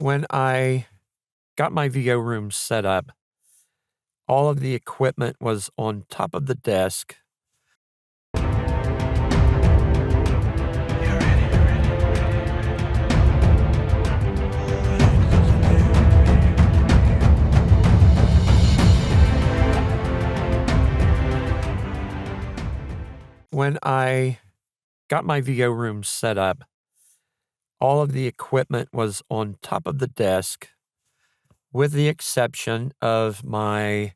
When I got my VO room set up, all of the equipment was on top of the desk. When I got my VO room set up, all of the equipment was on top of the desk, with the exception of my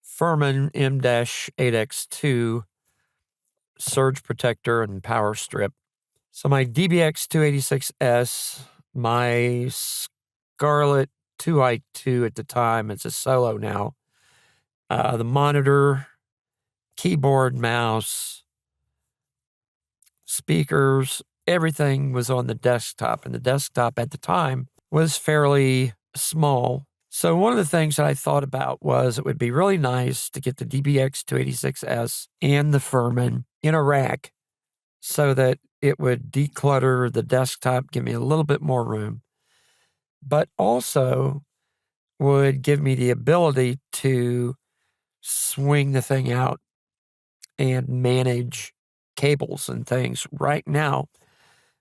Furman M-8X2 surge protector and power strip. So my DBX 286S, my Scarlett 2i2 at the time, it's a Solo now, the monitor, keyboard, mouse, speakers, everything was on the desktop. And the desktop at the time was fairly small. So one of the things that I thought about was it would be really nice to get the DBX 286S and the Furman in a rack so that it would declutter the desktop, give me a little bit more room, but also would give me the ability to swing the thing out and manage cables and things. Right now,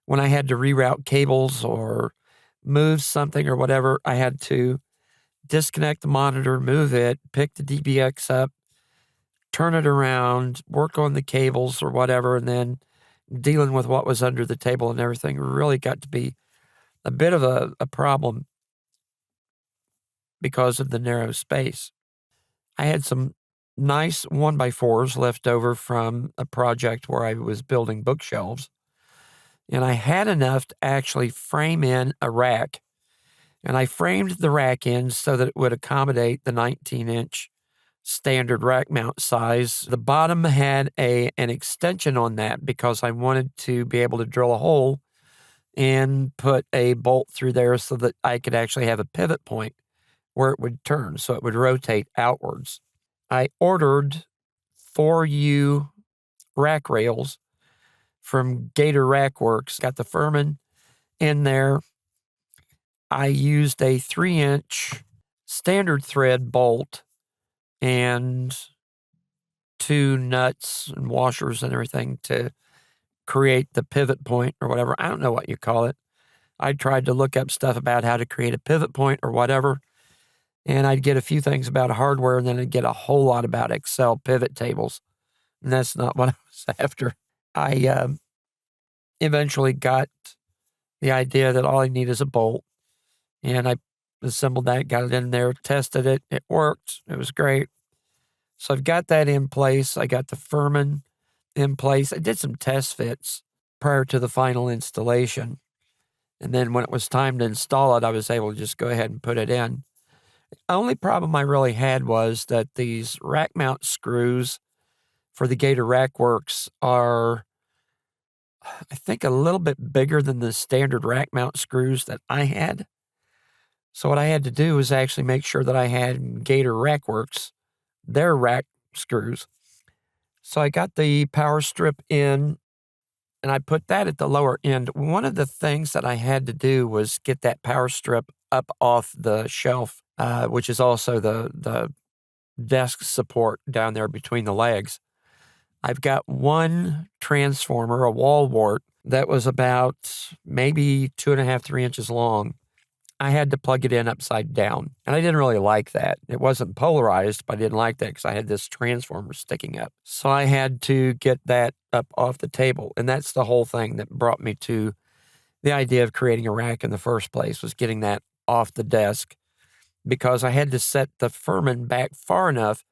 when I had to reroute cables or move something or whatever, I had to disconnect the monitor, move it, pick the DBX up, turn it around, work on the cables or whatever, and then dealing with what was under the table and everything really got to be a bit of a problem because of the narrow space. I had some nice 1x4s left over from a project where I was building bookshelves, and I had enough to actually frame in a rack. And I framed the rack in so that it would accommodate the 19-inch standard rack mount size. The bottom had an extension on that because I wanted to be able to drill a hole and put a bolt through there so that I could actually have a pivot point where it would turn, so it would rotate outwards. I ordered 4U rack rails from Gator Rackworks, got the Furman in there. I used a 3-inch standard thread bolt and 2 nuts and washers and everything to create the pivot point or whatever. I don't know what you call it. I tried to look up stuff about how to create a pivot point or whatever, and I'd get a few things about hardware, and then I'd get a whole lot about Excel pivot tables, and that's not what I was after. I eventually got the idea that all I need is a bolt, and I assembled that, got it in there, tested it. It worked. It was great. So I've got that in place. I got the Furman in place. I did some test fits prior to the final installation. And then when it was time to install it, I was able to just go ahead and put it in. The only problem I really had was that these rack mount screws for the Gator Rackworks are, I think, a little bit bigger than the standard rack mount screws that I had. So what I had to do was actually make sure that I had Gator Rackworks, their rack screws. So I got the power strip in, and I put that at the lower end. One of the things that I had to do was get that power strip up off the shelf, which is also the desk support down there between the legs. I've got one transformer, a wall wart, that was about maybe 2.5, 3 inches long. I had to plug it in upside down, and I didn't really like that. It wasn't polarized, but I didn't like that because I had this transformer sticking up. So I had to get that up off the table, and that's the whole thing that brought me to the idea of creating a rack in the first place, was getting that off the desk, because I had to set the Furman back far enough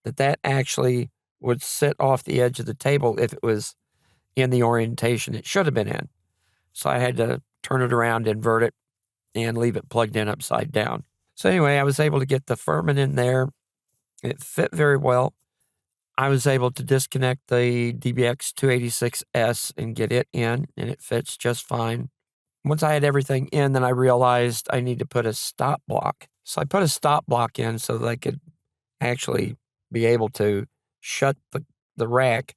that that actually would sit off the edge of the table if it was in the orientation it should have been in. So I had to turn it around, invert it, and leave it plugged in upside down. So anyway, I was able to get the Furman in there. It fit very well. I was able to disconnect the DBX 286S and get it in, and it fits just fine. Once I had everything in, then I realized I need to put a stop block. So I put a stop block in so that I could actually be able to shut the rack,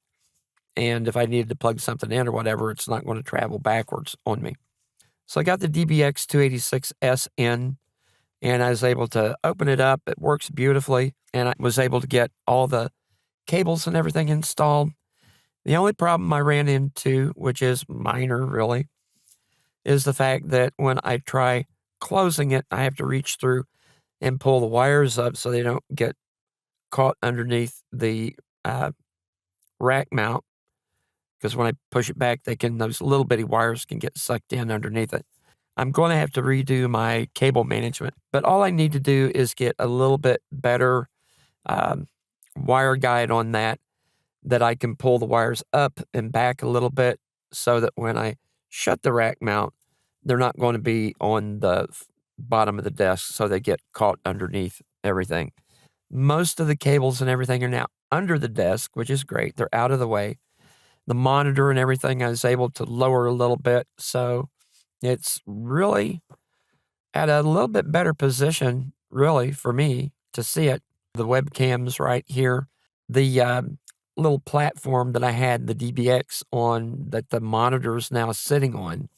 and if I needed to plug something in or whatever, it's not going to travel backwards on me. So I got the DBX 286S in, and I was able to open it up. It works beautifully, and I was able to get all the cables and everything installed. The only problem I ran into, which is minor really, is the fact that when I try closing it, I have to reach through and pull the wires up so they don't get caught underneath the rack mount, because when I push it back, those little bitty wires can get sucked in underneath it. I'm going to have to redo my cable management, but all I need to do is get a little bit better wire guide on that I can pull the wires up and back a little bit so that when I shut the rack mount, they're not going to be on the bottom of the desk so they get caught underneath everything. Most of the cables and everything are now under the desk, which is great. They're out of the way. The monitor and everything I was able to lower a little bit, so it's really at a little bit better position, really, for me to see it. The webcam's right here. The little platform that I had the DBX on that the monitor's now sitting on,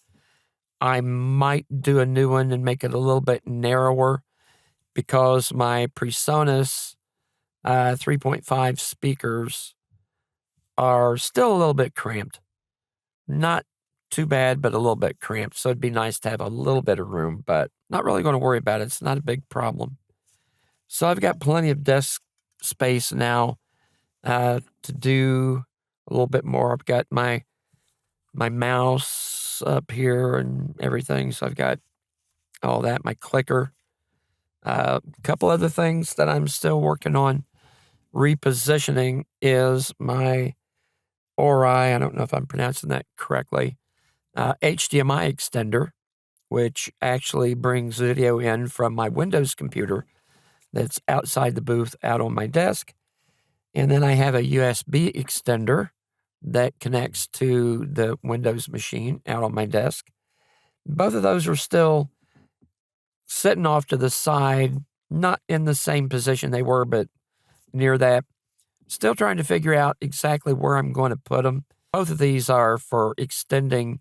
I might do a new one and make it a little bit narrower because my PreSonus 3.5 speakers are still a little bit cramped. Not too bad, but a little bit cramped. So it'd be nice to have a little bit of room, but not really going to worry about it. It's not a big problem. So I've got plenty of desk space now to do a little bit more. I've got my mouse up here and everything. So I've got all that, my clicker. A couple other things that I'm still working on repositioning is my Ori, I don't know if I'm pronouncing that correctly, HDMI extender, which actually brings video in from my Windows computer that's outside the booth out on my desk. And then I have a USB extender that connects to the Windows machine out on my desk. Both of those are still sitting off to the side, not in the same position they were, but near that. Still trying to figure out exactly where I'm going to put them. Both of these are for extending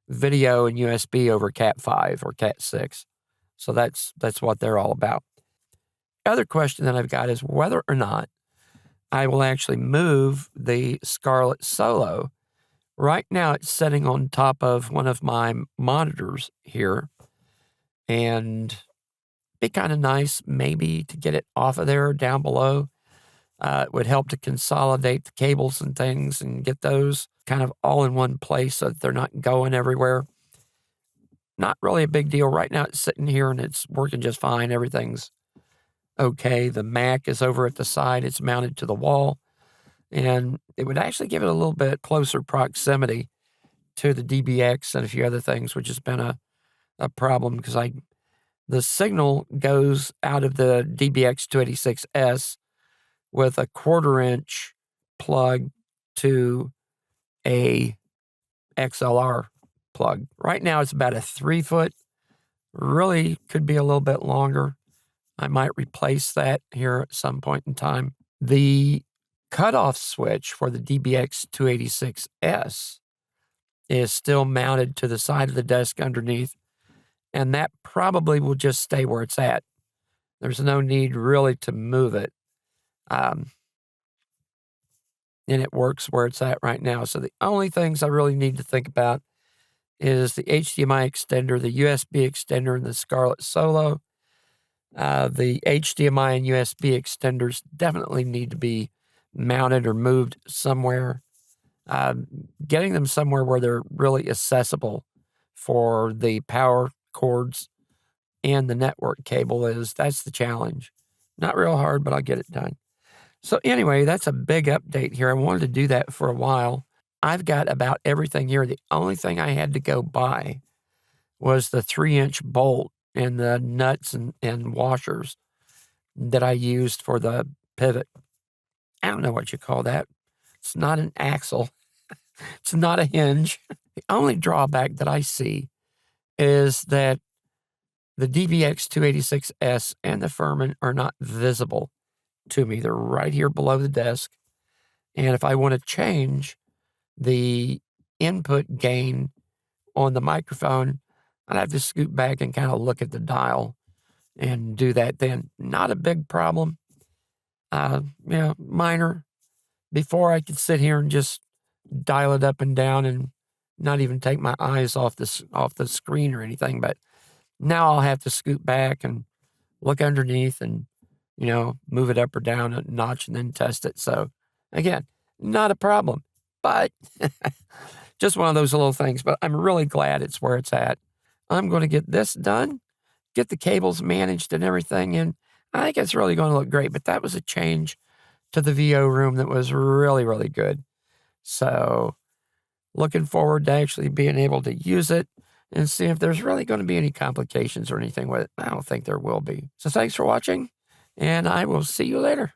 video and USB over Cat5 or Cat6. So that's what they're all about. Other question that I've got is whether or not I will actually move the Scarlett Solo. Right now it's sitting on top of one of my monitors here, and it'd be kind of nice maybe to get it off of there down below. It would help to consolidate the cables and things and get those kind of all in one place so that they're not going everywhere. Not really a big deal. Right now it's sitting here and it's working just fine. Everything's okay. The Mac is over at the side. It's mounted to the wall. And it would actually give it a little bit closer proximity to the DBX and a few other things, which has been a problem because the signal goes out of the DBX 286S with a 1/4-inch plug to a XLR plug. Right now it's about a 3-foot, really could be a little bit longer. I might replace that here at some point in time. The cutoff switch for the DBX 286S is still mounted to the side of the desk underneath, and that probably will just stay where it's at. There's no need really to move it. And it works where it's at right now. So the only things I really need to think about is the HDMI extender, the USB extender, and the Scarlett Solo. The HDMI and USB extenders definitely need to be mounted or moved somewhere. Getting them somewhere where they're really accessible for the power cords and the network cable that's the challenge. Not real hard, but I'll get it done. So anyway, that's a big update here. I wanted to do that for a while. I've got about everything here. The only thing I had to go buy was the 3-inch bolt and the nuts and washers that I used for the pivot. I don't know what you call that. It's not an axle. It's not a hinge. The only drawback that I see is that the DBX 286S and the Furman are not visible to me. They're right here below the desk. And if I want to change the input gain on the microphone, I'd have to scoot back and kind of look at the dial and do that then. Not a big problem. Minor. Before I could sit here and just dial it up and down and not even take my eyes off the screen or anything. But now I'll have to scoot back and look underneath and, move it up or down a notch and then test it. So again, not a problem, but just one of those little things. But I'm really glad it's where it's at. I'm going to get this done, get the cables managed and everything. And I think it's really going to look great. But that was a change to the VO room that was really, really good. So looking forward to actually being able to use it and see if there's really going to be any complications or anything with it. I don't think there will be. So thanks for watching, and I will see you later.